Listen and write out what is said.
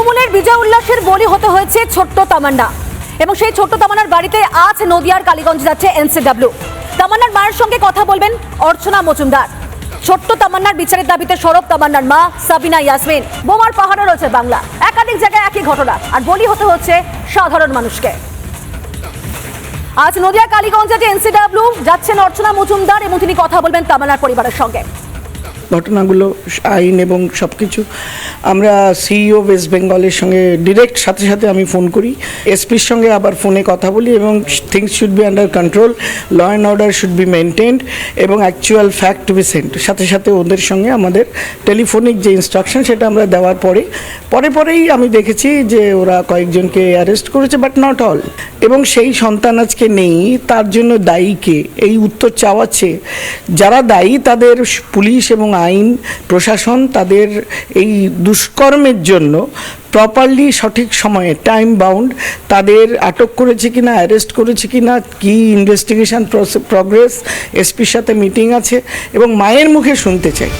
তৃণমূলের বিজয় উল্লাসের বলি হতে হয়েছে ছোট্ট তামান্না, এবং সেই ছোট্ট তামান্নার বাড়িতে আজ নদিয়ার কালীগঞ্জ যাচ্ছে এনসিডব্লিউ। তামান্নার মায়ের সঙ্গে কথা বলবেন অর্চনা মজুমদার। ছোট্ট তামান্নার বিচারের দাবিতে সরব তামান্নার মা সাবিনা ইয়াসমিন। বোমার পাহাড়ে রয়েছে বাংলা, একাধিক জায়গায় একই ঘটনা, আর বলি হতে হচ্ছে সাধারণ মানুষকে। আজ নদিয়া কালীগঞ্জে যে এনসিডব্লিউ যাচ্ছেন অর্চনা মজুমদার, এবং তিনি কথা বলবেন তামান্নার পরিবারের সঙ্গে। ঘটনাগুলো, আইন এবং সব কিছু আমরা সিইও ওয়েস্ট বেঙ্গলের সঙ্গে ডিরেক্ট সাথে সাথে আমি ফোন করি, এসপির সঙ্গে আবার ফোনে কথা বলি, এবং things should be under control, law and order should be maintained, এবং actual fact to be sent. সাথে সাথে ওদের সঙ্গে আমাদের টেলিফোনিক যে ইনস্ট্রাকশন সেটা আমরা দেওয়ার পরেই আমি দেখেছি যে ওরা কয়েকজনকে অ্যারেস্ট করেছে, বাট নট অল। এবং সেই সন্তান আজকে নেই, তার জন্য দায়ী কে? এই উত্তর চাওয়াচ্ছে যারা দায়ী তাদের পুলিশ এবং আইন প্রশাসন তাদের এই দুষ্কর্মের জন্য প্রপারলি সঠিক সময়ে টাইম বাউন্ড তাদের আটক করেছে কিনা, অ্যারেস্ট করেছে কিনা, কি ইনভেস্টিগেশন প্রগ্রেস, এসপির সাথে মিটিং আছে, এবং মায়ের মুখে শুনতে চাই।